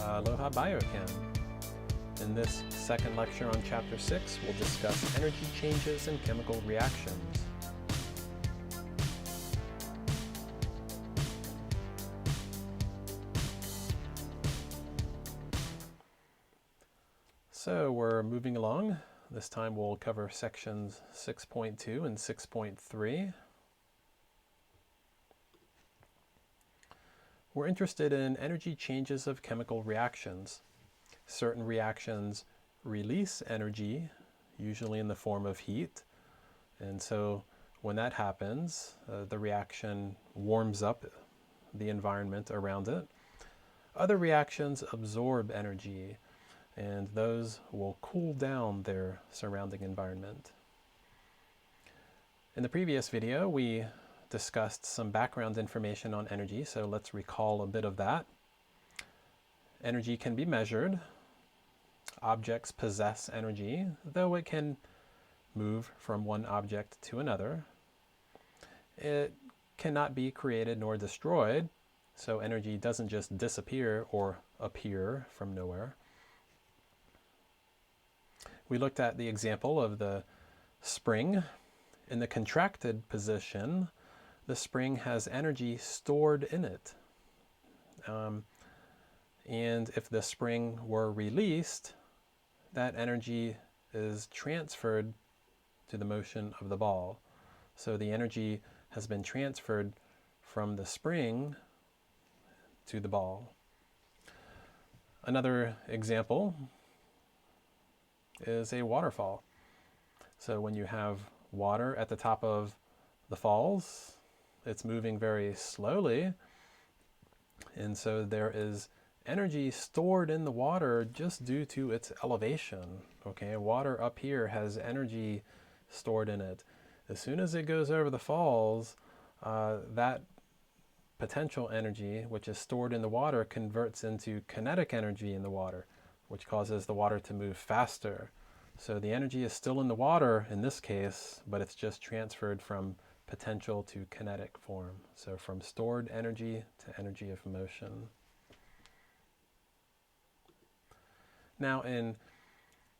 Aloha BIOCHEM. In this second lecture on Chapter 6, we'll discuss energy changes in chemical reactions. So we're moving along. This time we'll cover sections 6.2 and 6.3. We're interested in energy changes of chemical reactions. Certain reactions release energy, usually in the form of heat. And so when that happens, the reaction warms up the environment around it. Other reactions absorb energy, and those will cool down their surrounding environment. In the previous video, we discussed some background information on energy, so let's recall a bit of that. Energy can be measured. Objects possess energy, though it can move from one object to another. It cannot be created nor destroyed, so energy doesn't just disappear or appear from nowhere. We looked at the example of the spring. In the contracted position, the spring has energy stored in it. And if the spring were released, that energy is transferred to the motion of the ball. So the energy has been transferred from the spring to the ball. Another example is a waterfall. So when you have water at the top of the falls, it's moving very slowly, and so there is energy stored in the water just due to its elevation. Okay, water up here has energy stored in it. As soon as it goes over the falls, that potential energy, which is stored in the water, converts into kinetic energy in the water, which causes the water to move faster. So the energy is still in the water in this case, but it's just transferred from potential to kinetic form. So from stored energy to energy of motion. Now in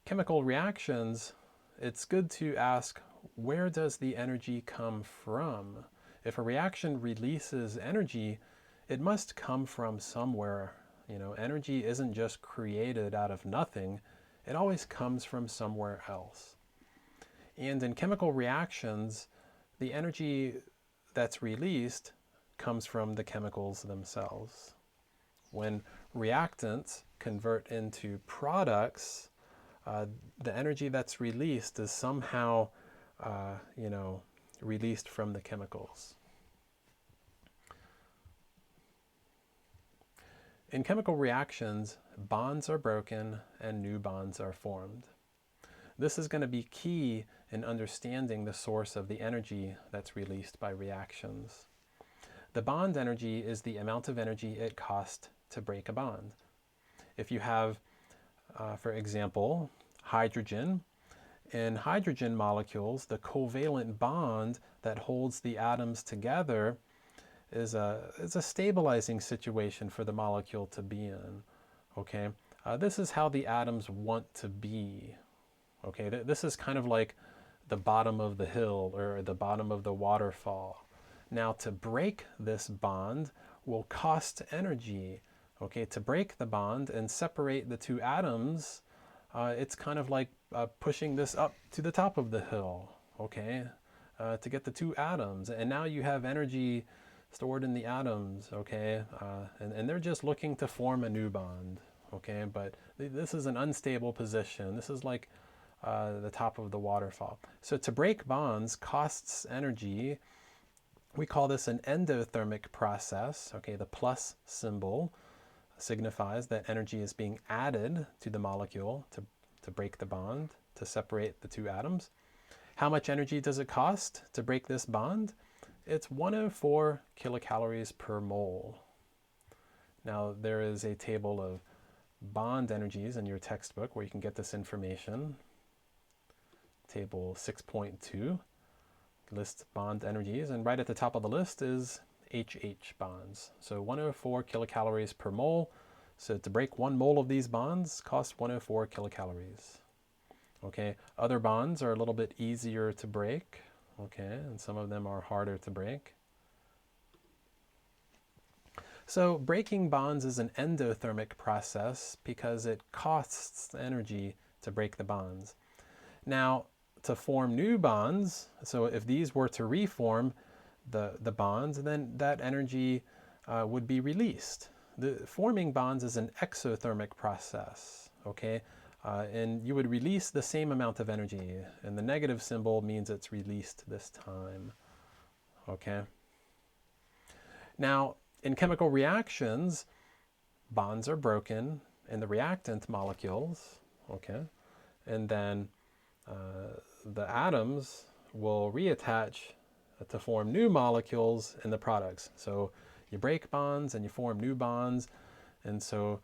chemical reactions, it's good to ask, where does the energy come from? If a reaction releases energy, it must come from somewhere. You know, energy isn't just created out of nothing. It always comes from somewhere else. And in chemical reactions, the energy that's released comes from the chemicals themselves. When reactants convert into products, the energy that's released is somehow, released from the chemicals. In chemical reactions, bonds are broken and new bonds are formed. This is going to be key in understanding the source of the energy that's released by reactions. The bond energy is the amount of energy it costs to break a bond. If you have, for example, hydrogen, in hydrogen molecules, the covalent bond that holds the atoms together is a stabilizing situation for the molecule to be in. Okay, this is how the atoms want to be. Okay, this is kind of like the bottom of the hill or the bottom of the waterfall. Now to break this bond will cost energy. Okay, to break the bond and separate the two atoms, it's kind of like pushing this up to the top of the hill, okay, to get the two atoms. And now you have energy stored in the atoms, okay, and they're just looking to form a new bond, okay, but this is an unstable position. This is like the top of the waterfall. So to break bonds costs energy. We call this an endothermic process. Okay, the plus symbol signifies that energy is being added to the molecule to break the bond, to separate the two atoms. How much energy does it cost to break this bond? It's 104 kilocalories per mole. Now there is a table of bond energies in your textbook where you can get this information. Table 6.2 lists bond energies, and right at the top of the list is HH bonds. So 104 kilocalories per mole So to break 1 mole of these bonds costs 104 kilocalories. Okay, other bonds are a little bit easier to break, okay, and some of them are harder to break. So breaking bonds is an endothermic process because it costs energy to break the bonds. Now, to form new bonds, so if these were to reform the bonds, then that energy would be released. Forming bonds is an exothermic process, okay? And you would release the same amount of energy, and the negative symbol means it's released this time, okay? Now, in chemical reactions, bonds are broken in the reactant molecules, okay? And then the atoms will reattach to form new molecules in the products. So you break bonds and you form new bonds, and so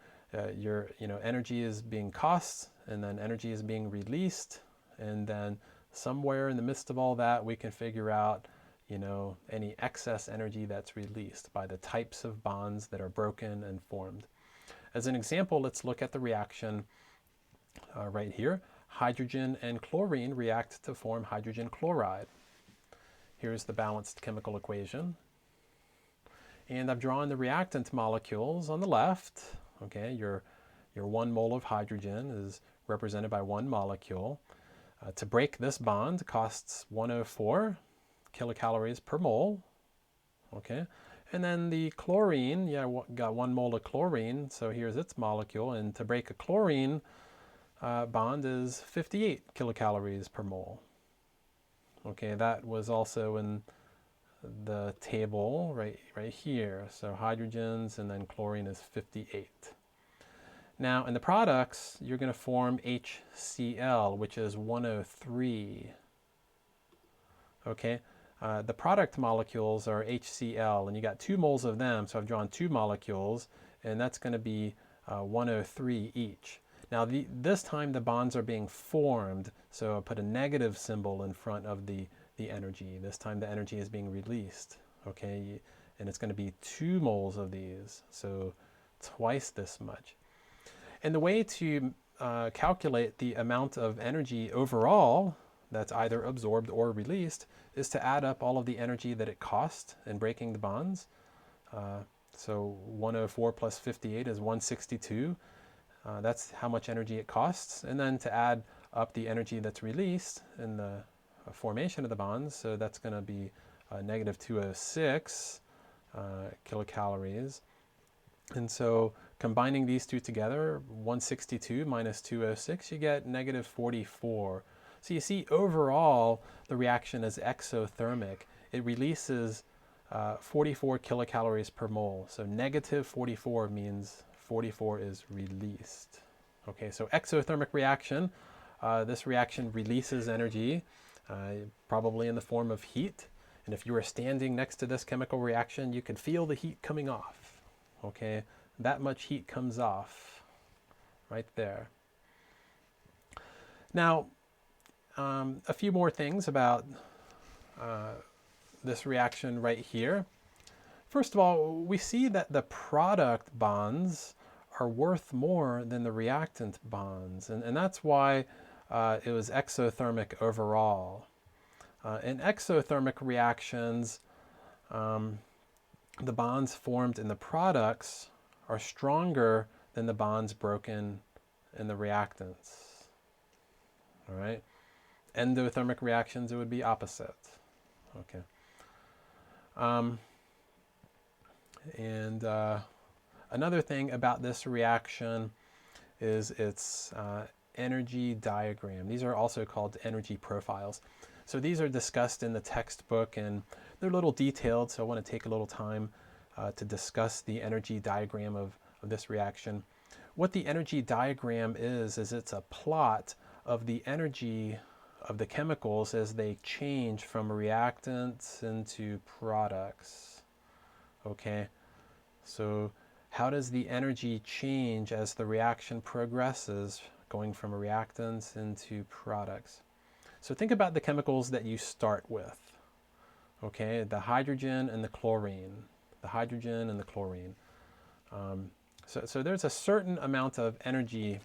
your energy is being cost, and then energy is being released, and then somewhere in the midst of all that we can figure out any excess energy that's released by the types of bonds that are broken and formed. As an example, let's look at the reaction right here. Hydrogen and chlorine react to form hydrogen chloride. Here's the balanced chemical equation. And I've drawn the reactant molecules on the left. Okay, your 1 mole of hydrogen is represented by 1 molecule. To break this bond costs 104 kilocalories per mole. Okay, and then the chlorine, got 1 mole of chlorine, so here's its molecule, and to break a chlorine bond is 58 kilocalories per mole. Okay, that was also in the table right here. So hydrogens and then chlorine is 58. Now in the products, you're going to form HCl, which is 103. Okay, the product molecules are HCl, and you got 2 moles of them, so I've drawn 2 molecules, and that's going to be 103 each. Now this time the bonds are being formed, so I put a negative symbol in front of the energy. This time the energy is being released, okay? And it's going to be 2 moles of these, so twice this much. And the way to calculate the amount of energy overall that's either absorbed or released is to add up all of the energy that it cost in breaking the bonds. So 104 plus 58 is 162. That's how much energy it costs. And then to add up the energy that's released in the formation of the bonds, so that's going to be negative 206 kilocalories. And so combining these two together, 162 minus 206, you get negative 44. So you see, overall, the reaction is exothermic. It releases 44 kilocalories per mole. So negative 44 means 44 is released. Okay, so exothermic reaction. This reaction releases energy, probably in the form of heat. And if you were standing next to this chemical reaction, you could feel the heat coming off. Okay, that much heat comes off right there. Now, a few more things about this reaction right here. First of all, we see that the product bonds are worth more than the reactant bonds, and that's why it was exothermic overall. In exothermic reactions, the bonds formed in the products are stronger than the bonds broken in the reactants. All right? Endothermic reactions, it would be opposite. Okay. Another thing about this reaction is its energy diagram. These are also called energy profiles. So these are discussed in the textbook, and they're a little detailed, so I want to take a little time to discuss the energy diagram of this reaction. What the energy diagram is it's a plot of the energy of the chemicals as they change from reactants into products. Okay, so how does the energy change as the reaction progresses, going from reactants into products? So think about the chemicals that you start with. Okay, the hydrogen and the chlorine. The hydrogen and the chlorine. So there's a certain amount of energy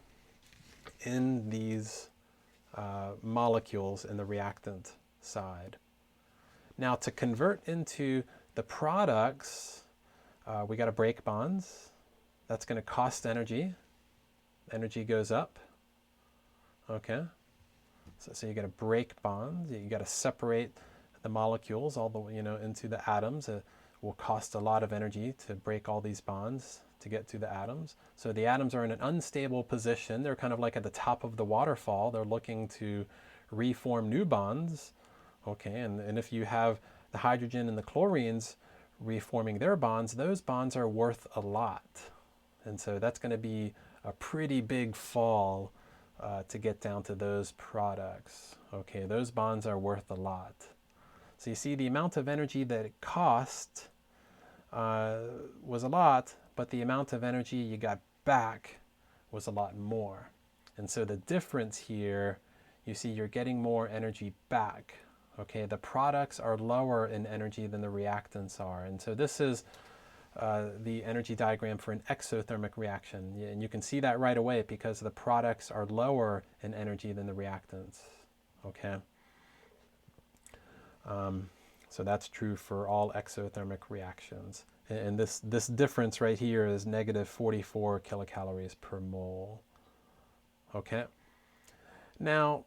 in these molecules in the reactant side. Now to convert into the products, we got to break bonds. That's going to cost energy. Energy goes up. Okay. So you got to break bonds. You got to separate the molecules all the way, into the atoms. It will cost a lot of energy to break all these bonds to get to the atoms. So the atoms are in an unstable position. They're kind of like at the top of the waterfall. They're looking to reform new bonds. Okay, and if you have the hydrogen and the chlorines reforming their bonds, those bonds are worth a lot. And so that's going to be a pretty big fall to get down to those products. Okay, those bonds are worth a lot. So you see the amount of energy that it cost was a lot, but the amount of energy you got back was a lot more. And so the difference here, you see you're getting more energy back. Okay, the products are lower in energy than the reactants are. And so this is the energy diagram for an exothermic reaction. And you can see that right away because the products are lower in energy than the reactants. Okay. So that's true for all exothermic reactions. And this difference right here is negative 44 kilocalories per mole. Okay. Now,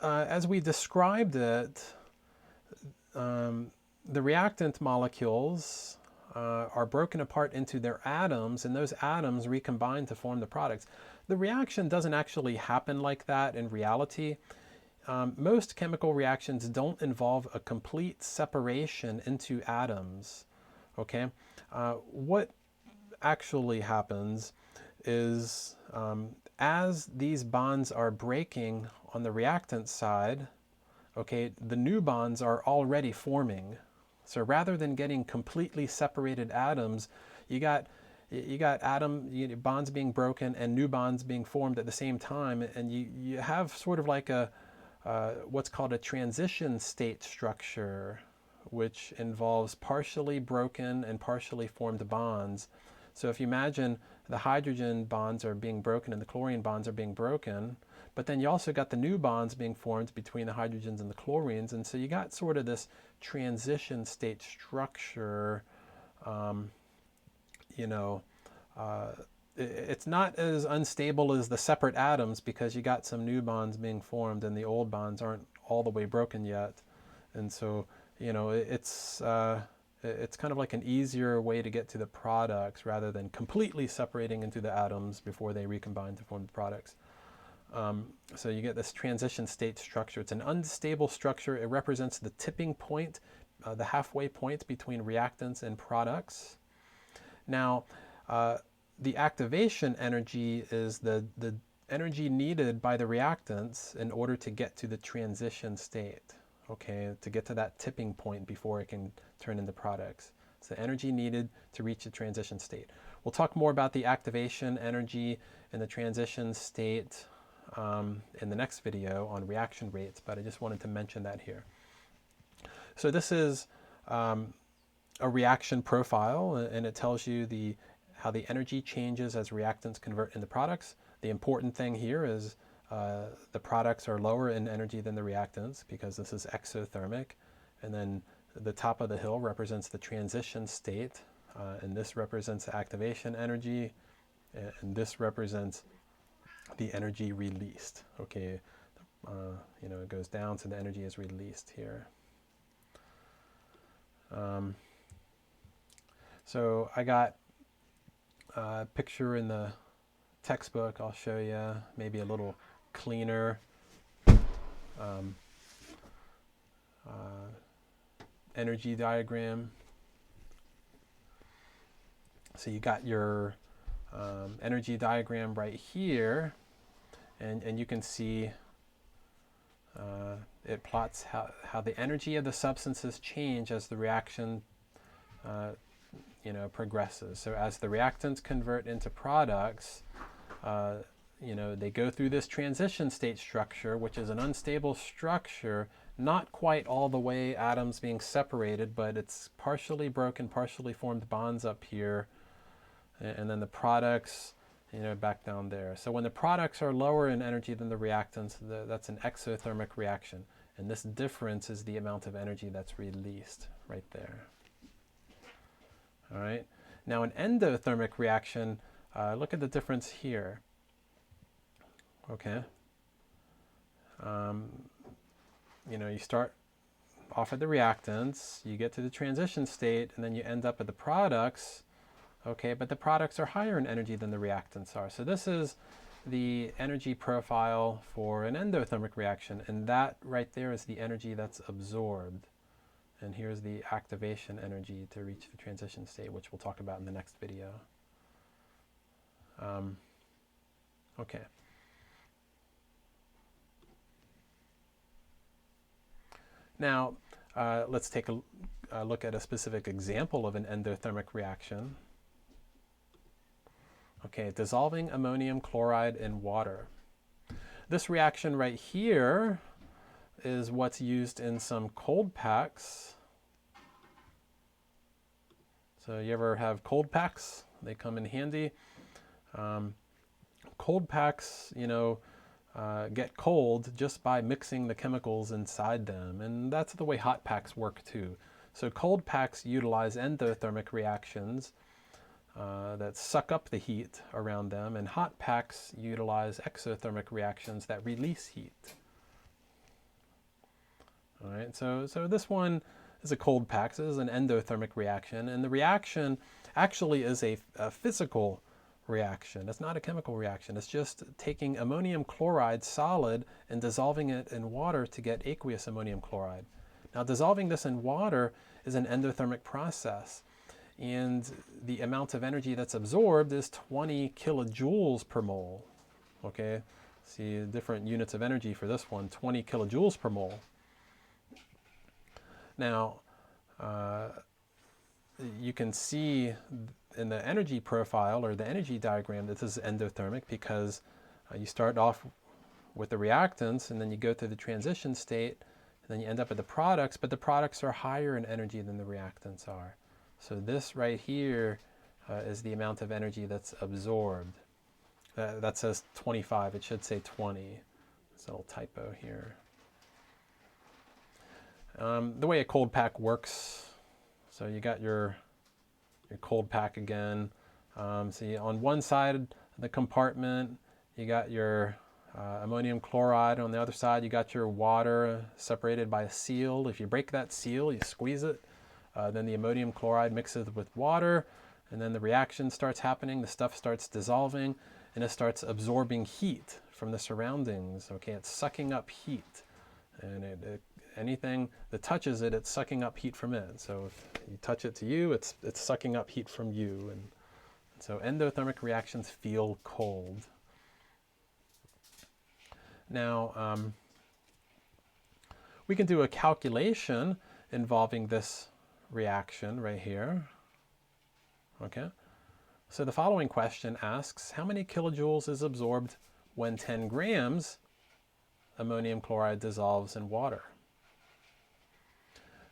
as we described it, the reactant molecules are broken apart into their atoms, and those atoms recombine to form the products. The reaction doesn't actually happen like that in reality. Most chemical reactions don't involve a complete separation into atoms. Okay, what actually happens is as these bonds are breaking on the reactant side, okay, the new bonds are already forming. So rather than getting completely separated atoms, you got bonds being broken and new bonds being formed at the same time, and you have sort of like a what's called a transition state structure, which involves partially broken and partially formed bonds. So if you imagine the hydrogen bonds are being broken and the chlorine bonds are being broken, but then you also got the new bonds being formed between the hydrogens and the chlorines, and so you got sort of this transition state structure. It's not as unstable as the separate atoms because you got some new bonds being formed and the old bonds aren't all the way broken yet. And so, it's kind of like an easier way to get to the products rather than completely separating into the atoms before they recombine to form the products. So you get this transition state structure. It's an unstable structure. It represents the tipping point, the halfway point between reactants and products. Now, the activation energy is the energy needed by the reactants in order to get to the transition state, okay, to get to that tipping point before it can turn into products. It's the energy needed to reach the transition state. We'll talk more about the activation energy and the transition state in the next video on reaction rates, but I just wanted to mention that here. So this is a reaction profile, and it tells you how the energy changes as reactants convert into products. The important thing here is the products are lower in energy than the reactants because this is exothermic. And then the top of the hill represents the transition state, and this represents the activation energy, and this represents the energy released. Okay, it goes down, so the energy is released here. So I got a picture in the textbook. I'll show you maybe a little cleaner energy diagram. So you got your energy diagram right here, and you can see it plots how the energy of the substances change as the reaction progresses. So as the reactants convert into products, they go through this transition state structure, which is an unstable structure, not quite all the way atoms being separated, but it's partially broken, partially formed bonds up here. and then the products, back down there. So when the products are lower in energy than the reactants, that's an exothermic reaction. And this difference is the amount of energy that's released right there. All right. Now an endothermic reaction, look at the difference here. Okay. You start off at the reactants, you get to the transition state, and then you end up at the products. Okay, but the products are higher in energy than the reactants are. So this is the energy profile for an endothermic reaction, and that right there is the energy that's absorbed. And here's the activation energy to reach the transition state, which we'll talk about in the next video. Okay. Now, let's take a look at a specific example of an endothermic reaction. Okay, dissolving ammonium chloride in water. This reaction right here is what's used in some cold packs. So you ever have cold packs? They come in handy. Cold packs, get cold just by mixing the chemicals inside them. And that's the way hot packs work too. So cold packs utilize endothermic reactions that suck up the heat around them, and hot packs utilize exothermic reactions that release heat. All right, so this one is a cold pack. So this is an endothermic reaction, and the reaction actually is a physical reaction. It's not a chemical reaction. It's just taking ammonium chloride solid and dissolving it in water to get aqueous ammonium chloride. Now, dissolving this in water is an endothermic process, and the amount of energy that's absorbed is 20 kilojoules per mole. Okay, see different units of energy for this one, 20 kilojoules per mole. Now, you can see in the energy profile or the energy diagram that this is endothermic because you start off with the reactants and then you go through the transition state and then you end up at the products, but the products are higher in energy than the reactants are. So this right here is the amount of energy that's absorbed. That says 25, it should say 20. It's a little typo here. The way a cold pack works, so you got your cold pack again. See, on one side of the compartment, you got your ammonium chloride. On the other side, you got your water separated by a seal. If you break that seal, you squeeze it, then the ammonium chloride mixes with water, and then the reaction starts happening. The stuff starts dissolving, and it starts absorbing heat from the surroundings. Okay, it's sucking up heat, and anything that touches it, it's sucking up heat from it. So if you touch it to you, it's sucking up heat from you. And so endothermic reactions feel cold. Now, we can do a calculation involving this reaction right here. Okay, so the following question asks, how many kilojoules is absorbed when 10 grams ammonium chloride dissolves in water?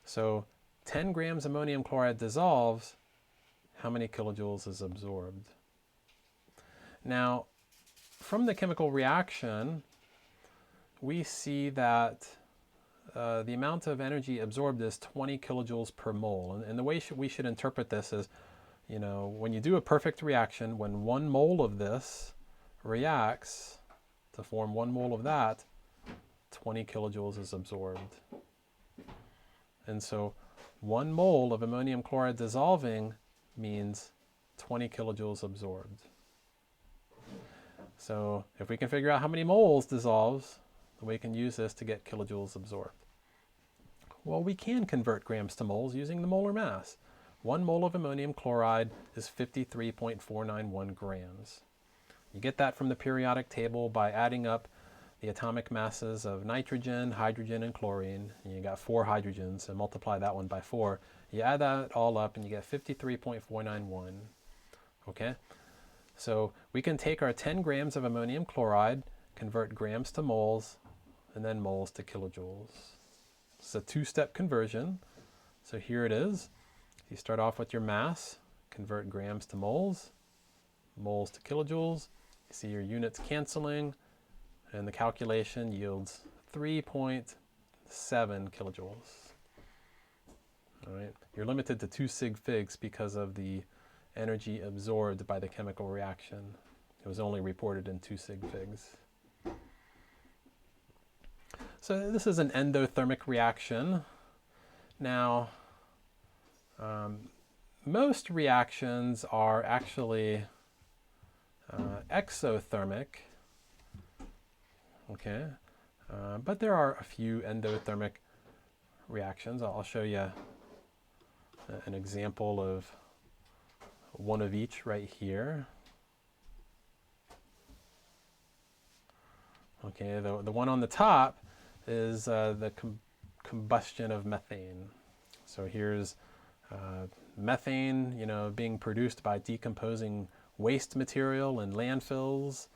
So 10 grams ammonium chloride dissolves, how many kilojoules is absorbed? Now, from the chemical reaction, we see that the amount of energy absorbed is 20 kilojoules per mole. And the way we should interpret this is, when you do a perfect reaction, when 1 mole of this reacts to form 1 mole of that, 20 kilojoules is absorbed. And so 1 mole of ammonium chloride dissolving means 20 kilojoules absorbed. So if we can figure out how many moles dissolves, then we can use this to get kilojoules absorbed. Well, we can convert grams to moles using the molar mass. 1 mole of ammonium chloride is 53.491 grams. You get that from the periodic table by adding up the atomic masses of nitrogen, hydrogen, and chlorine. And you got 4 hydrogens, and multiply that one by 4. You add that all up and you get 53.491. Okay? So we can take our 10 grams of ammonium chloride, convert grams to moles, and then moles to kilojoules. It's a 2-step conversion. So here it is. You start off with your mass, convert grams to moles, moles to kilojoules. You see your units canceling, and the calculation yields 3.7 kilojoules. All right, you're limited to 2 sig figs because of the energy absorbed by the chemical reaction. It was only reported in 2 sig figs. So this is an endothermic reaction. Now, most reactions are actually exothermic, okay? But there are a few endothermic reactions. I'll show you an example of one of each right here. Okay, the one on the top is the combustion of methane. So here's methane, being produced by decomposing waste material in landfills.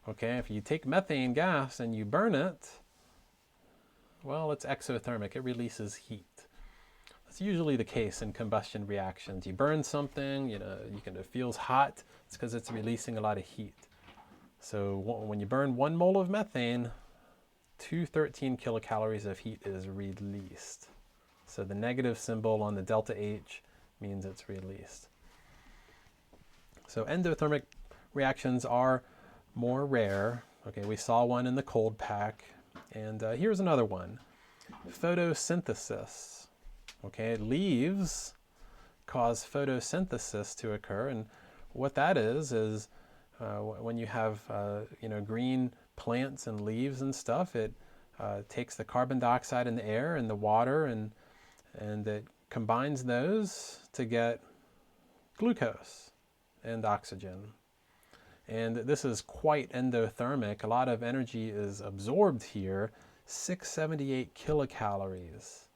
Okay, if you take methane gas and you burn it, well, it's exothermic. It releases heat. That's usually the case in combustion reactions. You burn something, it feels hot. It's because it's releasing a lot of heat. So when you burn 1 mole of methane, 213 kilocalories of heat is released. So the negative symbol on the delta H means it's released. So endothermic reactions are more rare. Okay, we saw one in the cold pack. And here's another one. Photosynthesis. Okay, leaves cause photosynthesis to occur. And what that is when you have green plants and leaves and stuff, it takes the carbon dioxide in the air and the water and it combines those to get glucose and oxygen. And this is quite endothermic. A lot of energy is absorbed here, 678 kilocalories.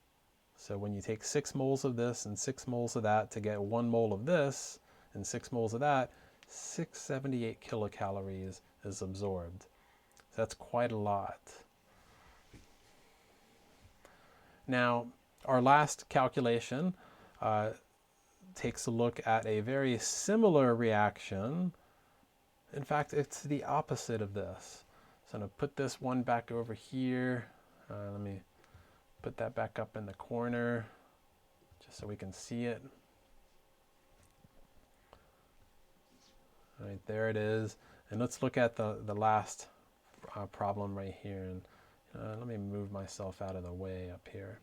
So when you take 6 moles of this and 6 moles of that to get 1 mole of this and 6 moles of that, 678 kilocalories is absorbed. So that's quite a lot. Now, our last calculation takes a look at a very similar reaction. In fact, it's the opposite of this. So I'm going to put this one back over here. Let me put that back up in the corner just so we can see it. All right, there it is. And let's look at the last problem right here. And let me move myself out of the way up here.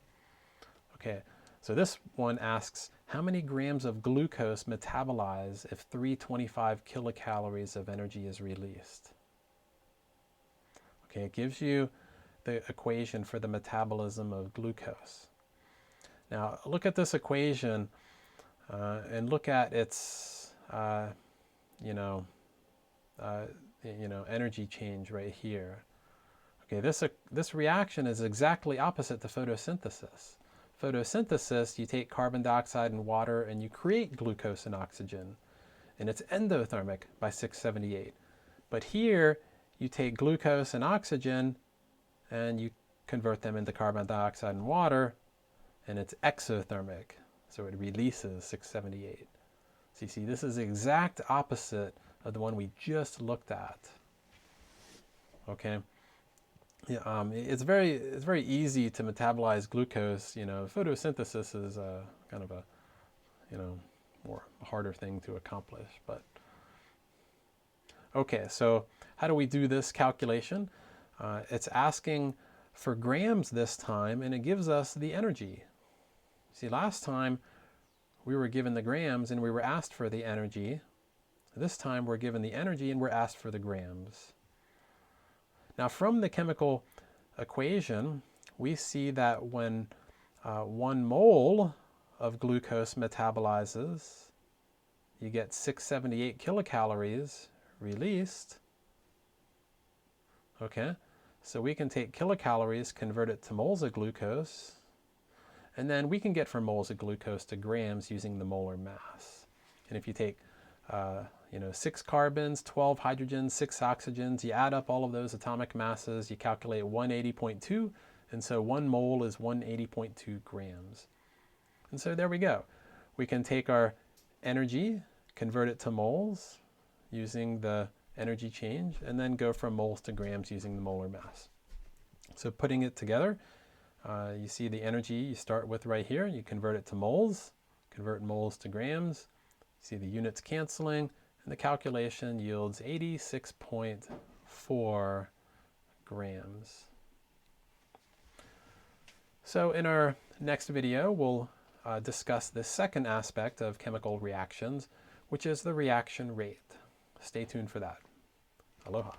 Okay, so this one asks, how many grams of glucose metabolize if 325 kilocalories of energy is released? Okay, it gives you the equation for the metabolism of glucose. Now, look at this equation and look at its, energy change right here. Okay, this reaction is exactly opposite to photosynthesis. Photosynthesis, you take carbon dioxide and water and you create glucose and oxygen, and it's endothermic by 678. But here, you take glucose and oxygen and you convert them into carbon dioxide and water, and it's exothermic, so it releases 678. So you see, this is the exact opposite of the one we just looked at. Okay. Yeah, it's very easy to metabolize glucose. Photosynthesis is kind of a more harder thing to accomplish. But okay, so how do we do this calculation? It's asking for grams this time, and it gives us the energy. See, last time we were given the grams and we were asked for the energy. This time we're given the energy and we're asked for the grams. Now, from the chemical equation, we see that when 1 mole of glucose metabolizes, you get 678 kilocalories released. Okay, so we can take kilocalories, convert it to moles of glucose, and then we can get from moles of glucose to grams using the molar mass. And if you take 6 carbons, 12 hydrogens, 6 oxygens, you add up all of those atomic masses, you calculate 180.2, and so 1 mole is 180.2 grams. And so there we go. We can take our energy, convert it to moles using the energy change, and then go from moles to grams using the molar mass. So putting it together, you see the energy you start with right here. You convert it to moles, convert moles to grams. You see the units canceling, and the calculation yields 86.4 grams. So in our next video, we'll discuss the second aspect of chemical reactions, which is the reaction rate. Stay tuned for that. Aloha.